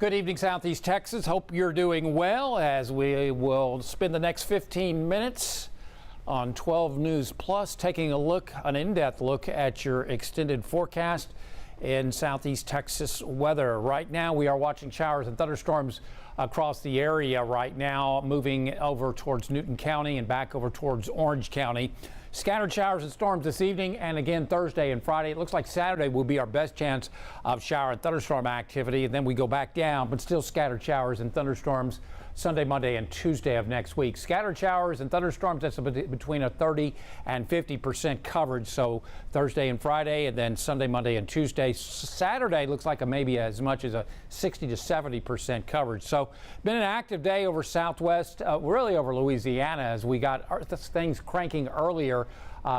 Good evening, Southeast Texas. Hope you're doing well as we will spend the next 15 minutes on 12 News Plus taking an in-depth look at your extended forecast in Southeast Texas weather. Right now we are watching showers and thunderstorms across the area right now, moving over towards Newton County and back over towards Orange County. Scattered showers and storms this evening and again Thursday and Friday. It looks like Saturday will be our best chance of shower and thunderstorm activity, and then we go back down, but still scattered showers and thunderstorms Sunday, Monday, and Tuesday of next week. Scattered showers and thunderstorms, that's between a 30 and 50% coverage. So Thursday and Friday, and then Sunday, Monday, and Tuesday. Saturday looks like maybe as much as a 60 to 70% coverage. So been an active day over Southwest, really over Louisiana, as we got things cranking earlier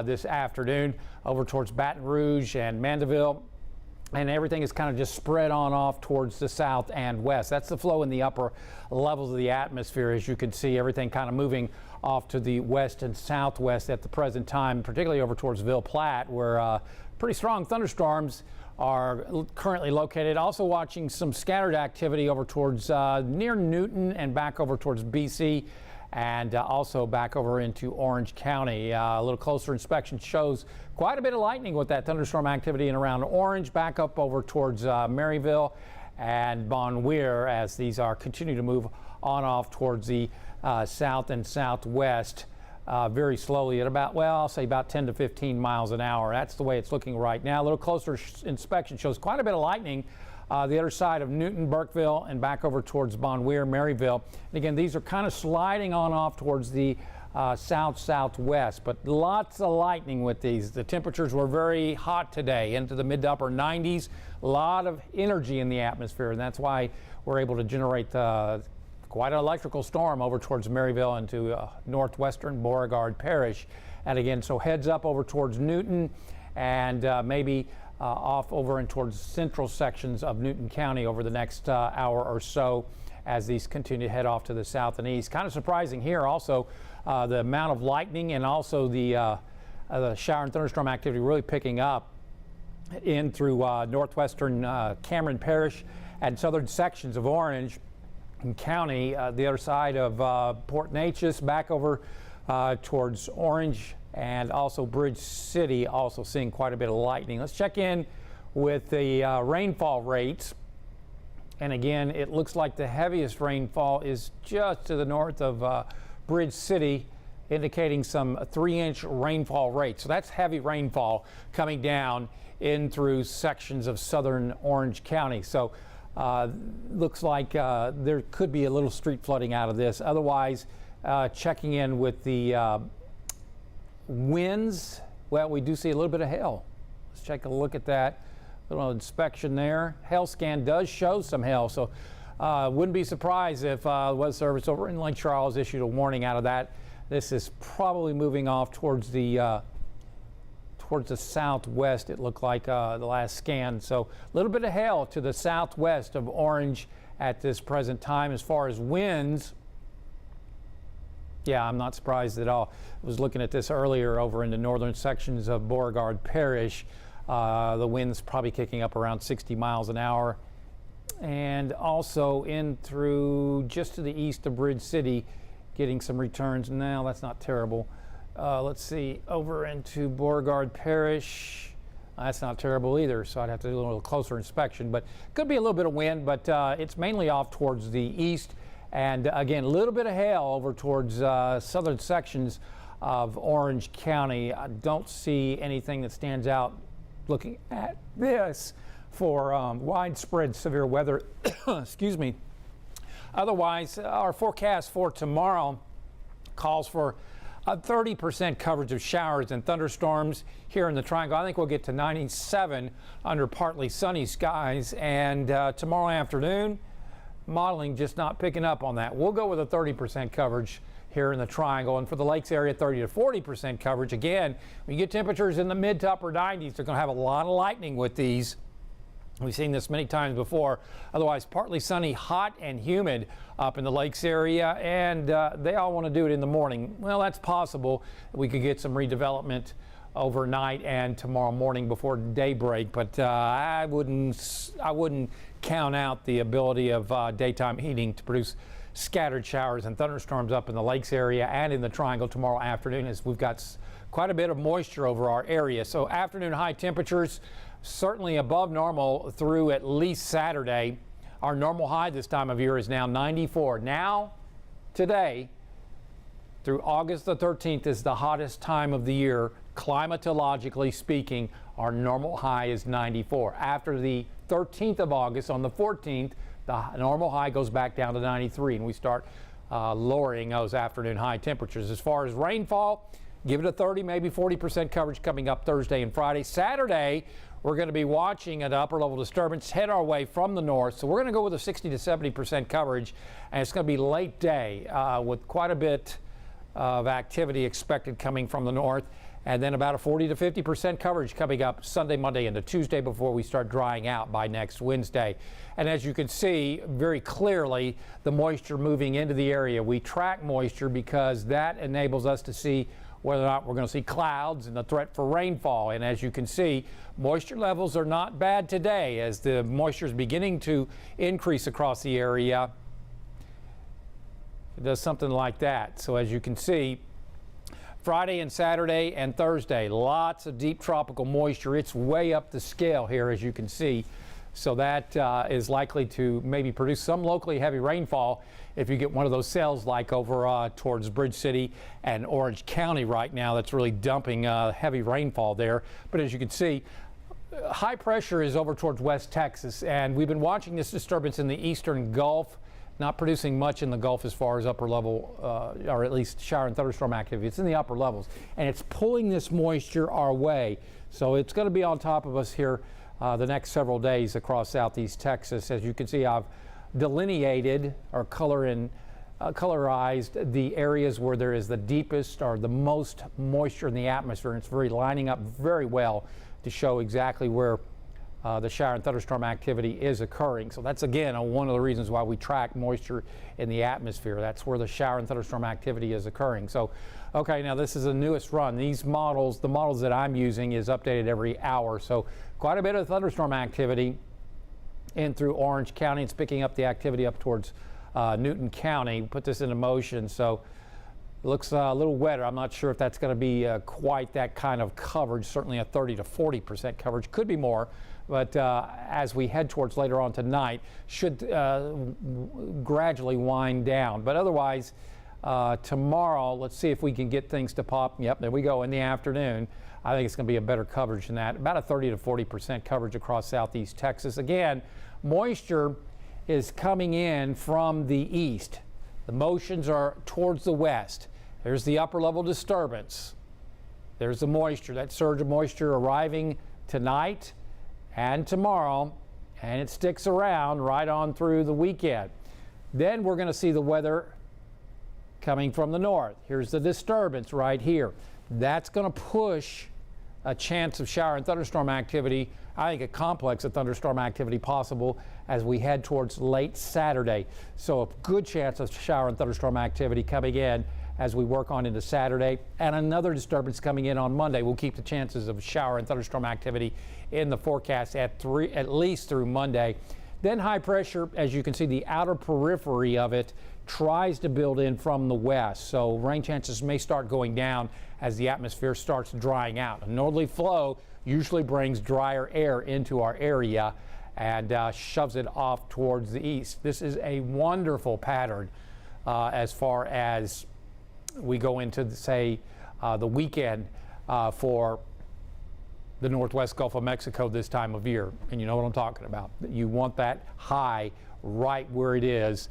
this afternoon over towards Baton Rouge and Mandeville. And everything is kind of just spread on off towards the south and west. That's the flow in the upper levels of the atmosphere. As you can see, everything kind of moving off to the west and southwest at the present time, particularly over towards Ville Platte, where pretty strong thunderstorms are currently located. Also watching some scattered activity over towards near Newton and back over towards BC. And also back over into Orange County. A little closer inspection shows quite a bit of lightning with that thunderstorm activity in around Orange, back up over towards Maryville and Bon Weir, as these are continue to move on off towards the south and southwest very slowly at about, well, I'll say about 10 to 15 miles an hour. That's the way it's looking right now. A little closer inspection shows quite a bit of lightning the other side of Newton, Burkeville, and back over towards Bon Weir, Maryville. And again, these are kind of sliding on off towards the south-southwest, but lots of lightning with these. The temperatures were very hot today, into the mid to upper 90s. A lot of energy in the atmosphere, and that's why we're able to generate quite an electrical storm over towards Maryville into northwestern Beauregard Parish. And again, so heads up over towards Newton and maybe off over and towards central sections of Newton County over the next hour or so as these continue to head off to the south and east. Kind of surprising here also the amount of lightning and also the shower and thunderstorm activity really picking up in through northwestern Cameron Parish and southern sections of Orange County, the other side of Port Neches, back over towards Orange and also Bridge City, also seeing quite a bit of lightning. Let's check in with the rainfall rates. And again, it looks like the heaviest rainfall is just to the north of Bridge City, indicating some 3-inch rainfall rates. So that's heavy rainfall coming down in through sections of southern Orange County. So looks like there could be a little street flooding out of this. Otherwise, checking in with the winds, well, we do see a little bit of hail. Let's take a look at that. Little inspection there. Hail scan does show some hail, so wouldn't be surprised if the Weather Service over in Lake Charles issued a warning out of that. This is probably moving off towards the southwest, it looked like the last scan. So a little bit of hail to the southwest of Orange at this present time. As far as winds, yeah, I'm not surprised at all. I was looking at this earlier over in the northern sections of Beauregard Parish. The wind's probably kicking up around 60 miles an hour. And also in through just to the east of Bridge City, getting some returns. Now, that's not terrible. Let's see, over into Beauregard Parish. That's not terrible either, so I'd have to do a little closer inspection. But could be a little bit of wind, but it's mainly off towards the east. And again, a little bit of hail over towards southern sections of Orange County. I don't see anything that stands out looking at this for widespread severe weather. Excuse me. Otherwise, our forecast for tomorrow calls for a 30% coverage of showers and thunderstorms here in the Triangle. I think we'll get to 97 under partly sunny skies. And tomorrow afternoon, modeling just not picking up on that. We'll go with a 30% coverage here in the Triangle, and for the Lakes area, 30 to 40% coverage. Again, when you get temperatures in the mid to upper 90s, they're going to have a lot of lightning with these. We've seen this many times before. Otherwise, partly sunny, hot and humid up in the Lakes area, and they all want to do it in the morning. Well, that's possible. We could get some redevelopment overnight and tomorrow morning before daybreak. But I wouldn't count out the ability of daytime heating to produce scattered showers and thunderstorms up in the lakes area and in the triangle tomorrow afternoon, as we've got quite a bit of moisture over our area. So afternoon high temperatures certainly above normal through at least Saturday. Our normal high this time of year is now 94. Now, today, through August the 13th is the hottest time of the year. Climatologically speaking, our normal high is 94. After the 13th of August, on the 14th, the normal high goes back down to 93, and we start lowering those afternoon high temperatures. As far as rainfall, give it a 30, maybe 40% coverage coming up Thursday and Friday. Saturday, we're going to be watching an upper level disturbance head our way from the north. So we're going to go with a 60 to 70% coverage, and it's going to be late day with quite a bit of activity expected coming from the north, and then about a 40 to 50% coverage coming up Sunday, Monday, into Tuesday before we start drying out by next Wednesday. And as you can see very clearly, the moisture moving into the area. We track moisture because that enables us to see whether or not we're going to see clouds and the threat for rainfall. And as you can see, moisture levels are not bad today as the moisture is beginning to increase across the area. It does something like that. So as you can see, Friday and Saturday and Thursday, lots of deep tropical moisture. It's way up the scale here, as you can see. So that is likely to maybe produce some locally heavy rainfall if you get one of those cells like over towards Bridge City and Orange County right now. That's really dumping heavy rainfall there. But as you can see, high pressure is over towards West Texas, and we've been watching this disturbance in the eastern Gulf, not producing much in the Gulf as far as upper level, or at least shower and thunderstorm activity. It's in the upper levels, and it's pulling this moisture our way. So it's going to be on top of us here the next several days across southeast Texas. As you can see, I've delineated or colorized the areas where there is the deepest or the most moisture in the atmosphere, and it's very lining up very well to show exactly where the shower and thunderstorm activity is occurring. So that's again one of the reasons why we track moisture in the atmosphere. That's where the shower and thunderstorm activity is occurring. So okay, now this is the newest run. These models, the models that I'm using, is updated every hour. So quite a bit of thunderstorm activity in through Orange County. It's picking up the activity up towards Newton County. Put this into motion, so it looks a little wetter. I'm not sure if that's going to be quite that kind of coverage. Certainly a 30 to 40% coverage, could be more. But as we head towards later on tonight, should gradually wind down. But otherwise, tomorrow, let's see if we can get things to pop. Yep, there we go in the afternoon. I think it's going to be a better coverage than that. About a 30 to 40% coverage across southeast Texas. Again, moisture is coming in from the east. The motions are towards the west. There's the upper level disturbance. There's the moisture, that surge of moisture arriving tonight and tomorrow, and it sticks around right on through the weekend. Then we're going to see the weather coming from the north. Here's the disturbance right here. That's going to push a chance of shower and thunderstorm activity, I think a complex of thunderstorm activity possible as we head towards late Saturday. So a good chance of shower and thunderstorm activity coming in as we work on into Saturday, and another disturbance coming in on Monday. We'll keep the chances of shower and thunderstorm activity in the forecast at least through Monday. Then high pressure, as you can see, the outer periphery of it tries to build in from the west. So rain chances may start going down as the atmosphere starts drying out. A northerly flow usually brings drier air into our area and shoves it off towards the east. This is a wonderful pattern as far as we go into, say, the weekend for the northwest Gulf of Mexico this time of year. And you know what I'm talking about. You want that high right where it is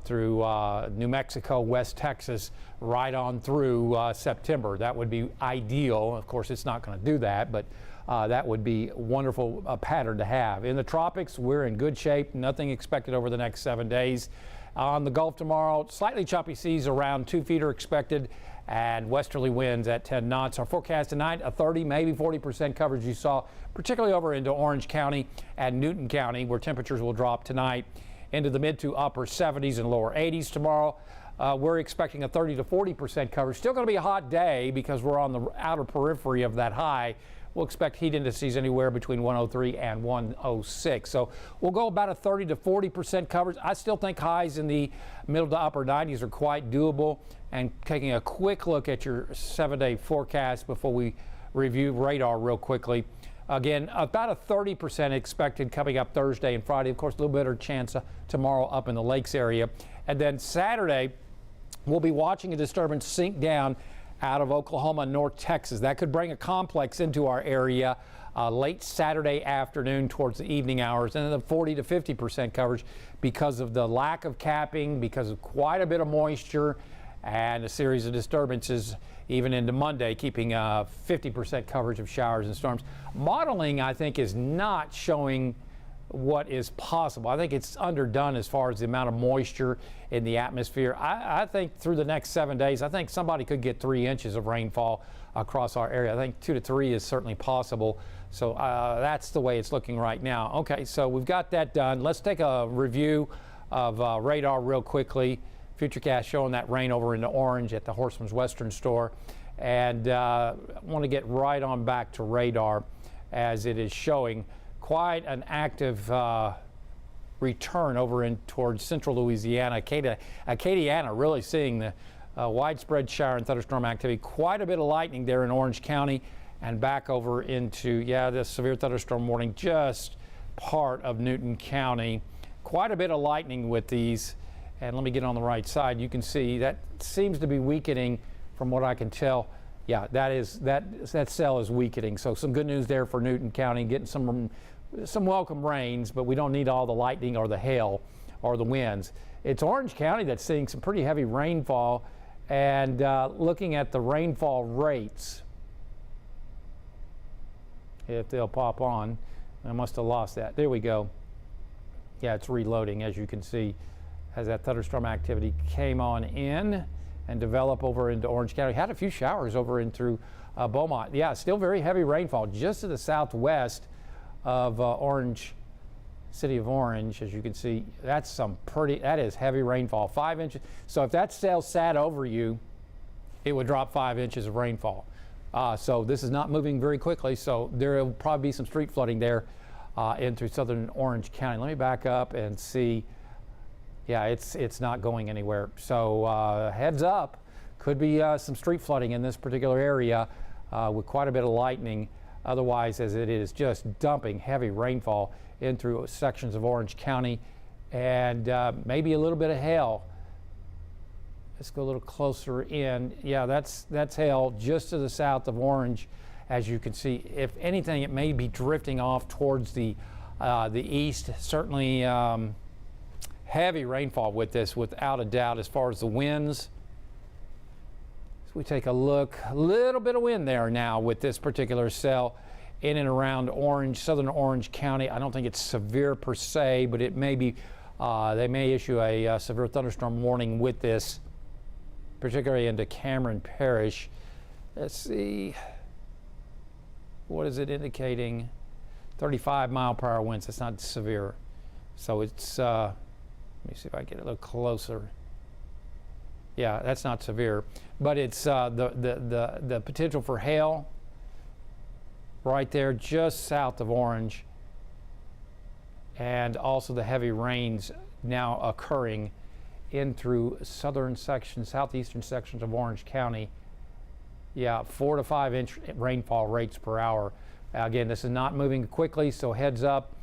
through New Mexico, West Texas, right on through September. That would be ideal. Of course, it's not going to do that, but that would be a wonderful pattern to have. In the tropics, we're in good shape. Nothing expected over the next 7 days. On the Gulf tomorrow, slightly choppy seas, around 2 feet are expected, and westerly winds at 10 knots. Our forecast tonight, a 30, maybe 40% coverage you saw, particularly over into Orange County and Newton County, where temperatures will drop tonight into the mid to upper 70s and lower 80s tomorrow. we're expecting a 30 to 40% coverage. Still going to be a hot day because we're on the outer periphery of that high. We'll expect heat indices anywhere between 103 and 106. So we'll go about a 30 to 40% coverage. I still think highs in the middle to upper 90s are quite doable. And taking a quick look at your 7-day forecast before we review radar real quickly. Again, about a 30% expected coming up Thursday and Friday. Of course, a little better chance tomorrow up in the lakes area. And then Saturday, we'll be watching a disturbance sink down out of Oklahoma and North Texas. That could bring a complex into our area late Saturday afternoon towards the evening hours, and then the 40 to 50% coverage because of the lack of capping, because of quite a bit of moisture and a series of disturbances even into Monday, keeping 50% coverage of showers and storms. Modeling, I think, is not showing what is possible. I think it's underdone as far as the amount of moisture in the atmosphere. I think through the next 7 days, I think somebody could get 3 inches of rainfall across our area. I think 2 to 3 is certainly possible. So that's the way it's looking right now. Okay, so we've got that done. Let's take a review of radar real quickly. Futurecast showing that rain over into orange at the Horseman's Western store. And I want to get right on back to radar as it is showing quite an active return over in towards central Louisiana. Acadiana really seeing the widespread shower and thunderstorm activity. Quite a bit of lightning there in Orange County and back over into, the severe thunderstorm warning just part of Newton County. Quite a bit of lightning with these. And let me get on the right side. You can see that seems to be weakening from what I can tell. Yeah, that cell is weakening. So some good news there for Newton County, getting some welcome rains, but we don't need all the lightning or the hail or the winds. It's Orange County that's seeing some pretty heavy rainfall, and looking at the rainfall rates, if they'll pop on, I must have lost that. There we go. Yeah, it's reloading, as you can see, as that thunderstorm activity came on in and developed over into Orange County. Had a few showers over in through Beaumont. Yeah, still very heavy rainfall just to the southwest of city of Orange. As you can see, that is heavy rainfall, 5 inches. So if that cell sat over you, it would drop 5 inches of rainfall. So this is not moving very quickly, so there will probably be some street flooding there in through southern Orange County. Let me back up and see. Yeah, it's not going anywhere. So heads up, could be some street flooding in this particular area with quite a bit of lightning. Otherwise, as it is just dumping heavy rainfall in through sections of Orange County, and maybe a little bit of hail. Let's go a little closer in. Yeah, that's hail just to the south of Orange, as you can see. If anything, it may be drifting off towards the east. Certainly heavy rainfall with this, without a doubt, as far as the winds. So we take a look, a little bit of wind there now with this particular cell in and around southern Orange County. I don't think it's severe per se, but it may be, they may issue a severe thunderstorm warning with this, particularly into Cameron Parish. Let's see, what is it indicating? 35-mile-per-hour winds. That's not severe. So it's, let me see if I get a little closer. Yeah, that's not severe, but it's the potential for hail right there just south of Orange, and also the heavy rains now occurring in through southeastern sections of Orange County. Yeah, 4 to 5 inch rainfall rates per hour. Again, this is not moving quickly, so heads up.